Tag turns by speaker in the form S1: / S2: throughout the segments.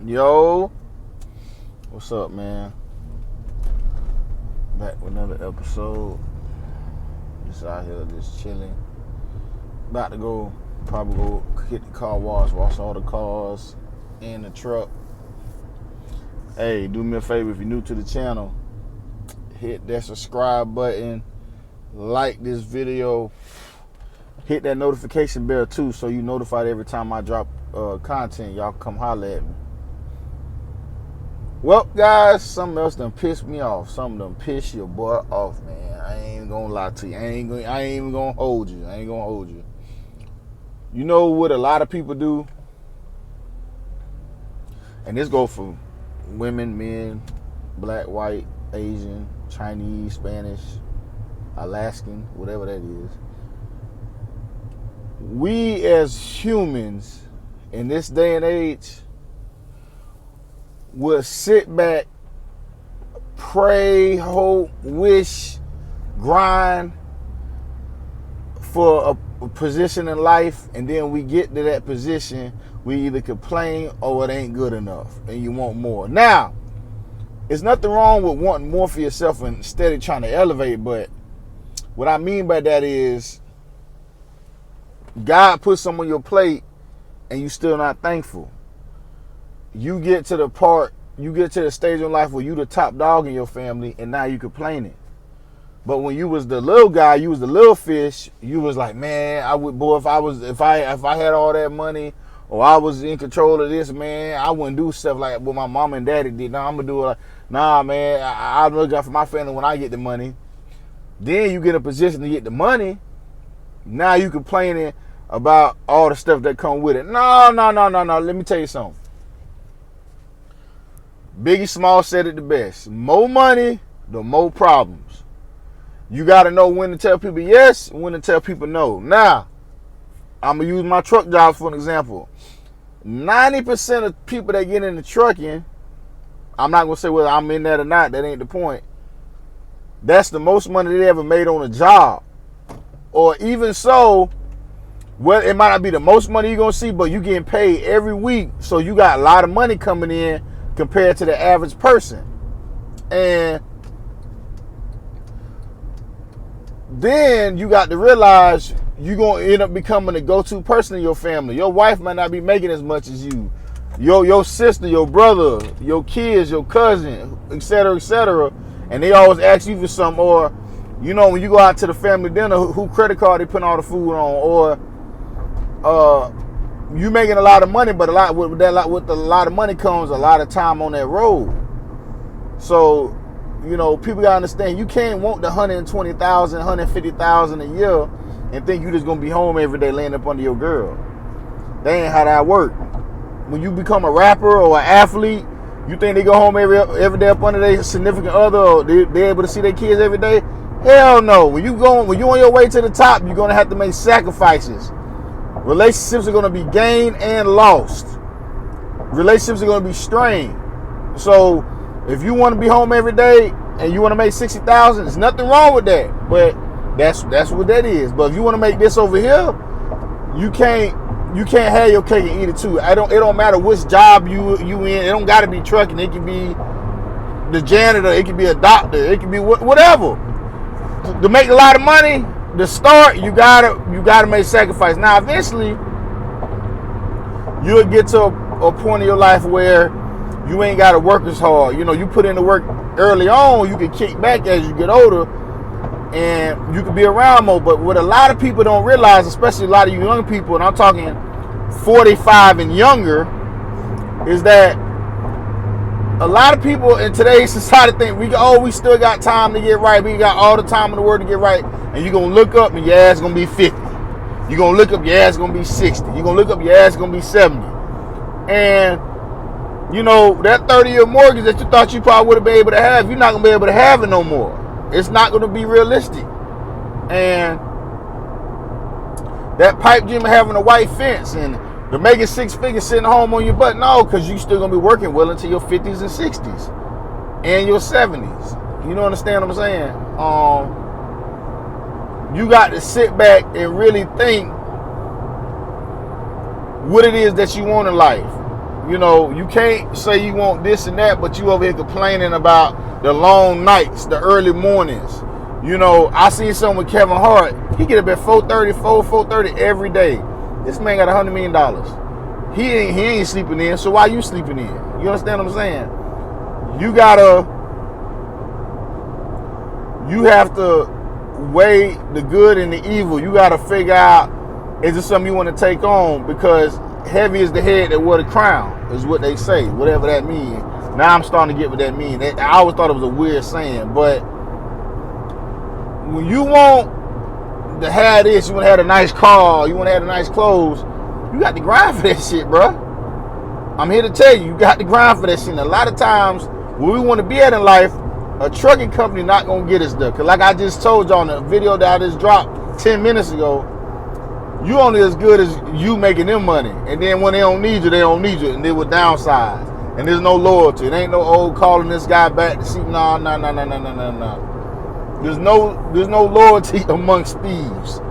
S1: Yo, what's up, man? Back with another episode. Just out here, just chilling. About to probably go hit the car wash all the cars in the truck. Hey, do me a favor, if you're new to the channel, hit that subscribe button, like this video, hit that notification bell too, so you notified every time I drop content. Y'all come holler at me. Well, guys, something else done pissed me off. Something done pissed your boy off, man. I ain't gonna lie to you. I ain't even gonna hold you. You know what a lot of people do? And this go for women, men, black, white, Asian, Chinese, Spanish, Alaskan, whatever that is. We as humans in this day and age will sit back, pray, hope, wish, grind for a position in life, and then we get to that position, we either complain or it ain't good enough and you want more. Now, there's nothing wrong with wanting more for yourself and steady trying to elevate, but what I mean by that is God put some on your plate and you still not thankful. You get to the stage in life where you the top dog in your family and now you complaining. But when you was the little guy, you was the little fish, you was like, man, if I had all that money or I was in control of this, man, I wouldn't do stuff like what my mom and daddy did. Now I'm gonna do it like, nah, man, I look out for my family when I get the money. Then you get in a position to get the money. Now you complaining about all the stuff that come with it. No. Let me tell you something. Biggie Small said it the best. More money, the more problems. You got to know when to tell people yes and when to tell people no. Now, I'm going to use my truck job for an example. 90% of people that get into trucking, I'm not going to say whether I'm in that or not. That ain't the point. That's the most money they ever made on a job. Or even so, well, it might not be the most money you're going to see, but you getting paid every week. So you got a lot of money coming in compared to the average person. And then you got to realize you're going to end up becoming the go-to person in your family. Your wife might not be making as much as you. Your sister, your brother, your kids, your cousin, etc. And they always ask you for something. Or, you know, when you go out to the family dinner, who credit card they put all the food on? Or you making a lot of money, but with a lot of money comes a lot of time on that road. So, you know, people gotta understand you can't want the $120,000, $150,000 a year and think you just gonna be home every day laying up under your girl. That ain't how that work. When you become a rapper or an athlete, you think they go home every day up under their significant other, or they're able to see their kids every day? Hell no. When you on your way to the top, you're gonna have to make sacrifices. Relationships are going to be gained and lost. Relationships are going to be strained. So if you want to be home every day and you want to make $60,000, there's nothing wrong with that. But that's what that is. But if you want to make this over here, you can't have your cake and eat it too. It don't matter which job you in. It don't got to be trucking. It can be the janitor. It can be a doctor. It can be whatever. To make a lot of money, to start, you gotta make sacrifice. Now, eventually, you'll get to a point in your life where you ain't gotta work as hard. You know, you put in the work early on, you can kick back as you get older, and you can be around more. But what a lot of people don't realize, especially a lot of you young people, and I'm talking 45 and younger, is that a lot of people in today's society think we still got time to get right. We got all the time in the world to get right. And you're going to look up and your ass going to be 50. You're going to look up, your ass going to be 60. You're going to look up, your ass going to be 70. And, you know, that 30-year mortgage that you thought you probably would have been able to have, you're not going to be able to have it no more. It's not going to be realistic. And that pipe dream of having a white fence and the making six figures sitting home on your butt, no, because you still going to be working well into your 50s and 60s and your 70s. You know, understand what I'm saying? You got to sit back and really think what it is that you want in life. You know, you can't say you want this and that, but you over here complaining about the long nights, the early mornings. You know, I seen something with Kevin Hart. He get up at 4:30 every day. This man got $100 million. He ain't sleeping in, so why you sleeping in? You understand what I'm saying? You have to weigh the good and the evil. You gotta figure out, is it something you want to take on? Because heavy is the head that wear the crown, is what they say, whatever that means. Now I'm starting to get what that means. I always thought it was a weird saying, but when you want to have this, you want to have a nice car, you want to have a nice clothes, you got to grind for that shit, bro. I'm here to tell you, you got to grind for that shit. And a lot of times, where we want to be at in life, a trucking company not going to get us there. Because like I just told y'all in the video that I just dropped 10 minutes ago, you only as good as you making them money. And then when they don't need you, and they will downsize. And there's no loyalty. It ain't no old calling this guy back to see. No. There's no loyalty amongst thieves.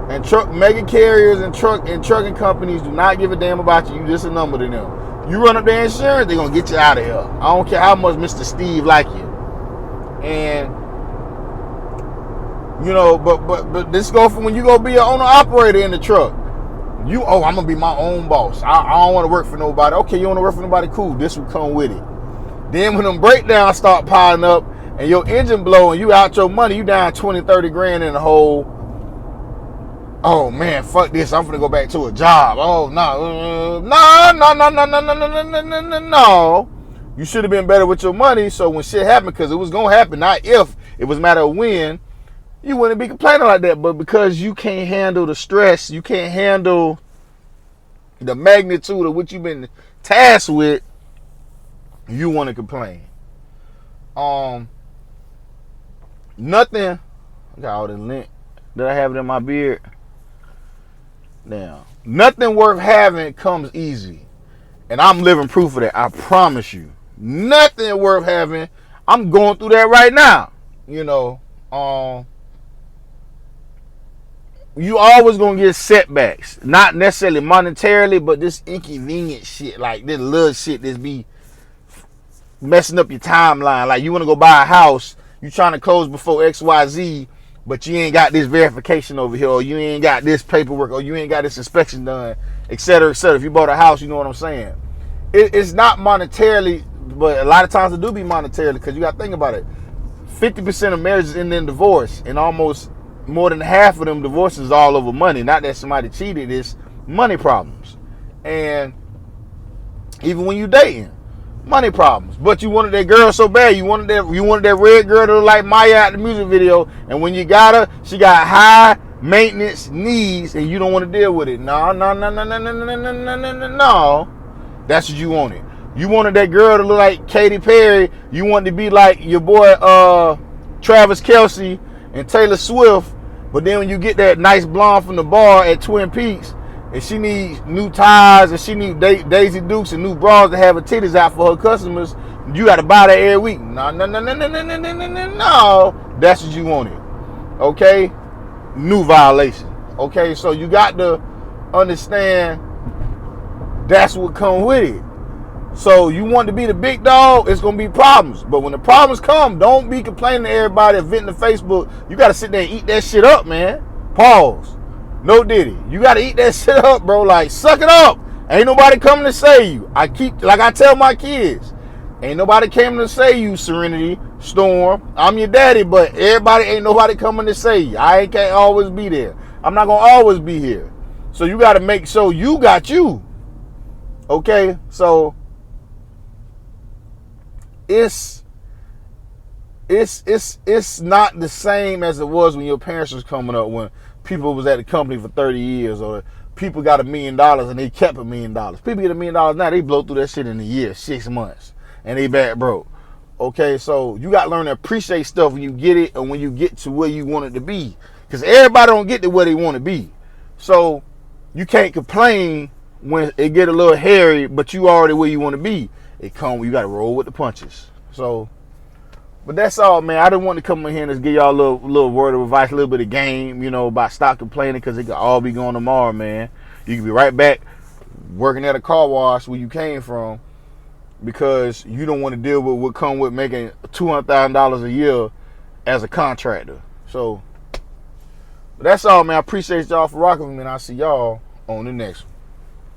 S1: And mega carriers and trucking companies do not give a damn about you. You just a number to them. You run up their insurance, they're gonna get you out of here. I don't care how much Mr. Steve like you. And you know, but this go from when you go be an owner operator in the truck. I'm gonna be my own boss. I don't want to work for nobody. Okay, you want to work for nobody? Cool. This will come with it. Then when them breakdowns start piling up and your engine blowing, you out your money, you down 20, 30 grand in the hole. Oh man, fuck this. I'm gonna go back to a job. Oh no. You should have been better with your money. So when shit happened, because it was gonna happen, not if, it was a matter of when, you wouldn't be complaining like that. But because you can't handle the stress, you can't handle the magnitude of what you've been tasked with, you want to complain. Nothing. I got all the lint that I have in my beard. Now, nothing worth having comes easy. And I'm living proof of that. I promise you. Nothing worth having. I'm going through that right now. You know, you always gonna get setbacks. Not necessarily monetarily, but this inconvenient shit, like this little shit that's be messing up your timeline. Like you want to go buy a house, you trying to close before XYZ, but you ain't got this verification over here, or you ain't got this paperwork, or you ain't got this inspection done, etc., etc. If you bought a house, you know what I'm saying. It's not monetarily, but a lot of times it do be monetarily, because you got to think about it. 50% of marriages end in divorce, and almost more than half of them divorces all over money. Not that somebody cheated, it's money problems. And even when you dating, money problems. But you wanted that girl so bad. You wanted that red girl to look like Maya at the music video. And when you got her, she got high maintenance needs, and you don't want to deal with it. No. That's what you wanted. You wanted that girl to look like Katy Perry. You wanted to be like your boy Travis Kelce and Taylor Swift. But then when you get that nice blonde from the bar at Twin Peaks, and she needs new ties, and she needs Daisy Dukes and new bras to have her titties out for her customers, you got to buy that every week. No. That's what you wanted. Okay? New violation. Okay? So you got to understand that's what comes with it. So you want to be the big dog, it's going to be problems. But when the problems come, don't be complaining to everybody, venting to Facebook. You got to sit there and eat that shit up, man. Pause. No Diddy. You got to eat that shit up, bro. Like, suck it up. Ain't nobody coming to save you. Like I tell my kids, ain't nobody coming to save you, Serenity, Storm. I'm your daddy, but ain't nobody coming to save you. I can't always be there. I'm not going to always be here. So you got to make sure you got you. Okay? So it's not the same as it was when your parents was coming up, when people was at the company for 30 years, or people got $1 million and they kept $1 million. People get $1 million now, they blow through that shit in a year, 6 months, and they back broke. Okay, so you got to learn to appreciate stuff when you get it, and when you get to where you want it to be, because everybody don't get to where they want to be. So you can't complain when it get a little hairy, but you already where you want to be. You got to roll with the punches. So, but that's all, man. I didn't want to come in here and just give y'all a little word of advice, a little bit of game, about stop complaining, because it could all be going tomorrow, man. You can be right back working at a car wash where you came from because you don't want to deal with what come with making $200,000 a year as a contractor. So that's all, man. I appreciate y'all for rocking with me, and I'll see y'all on the next one.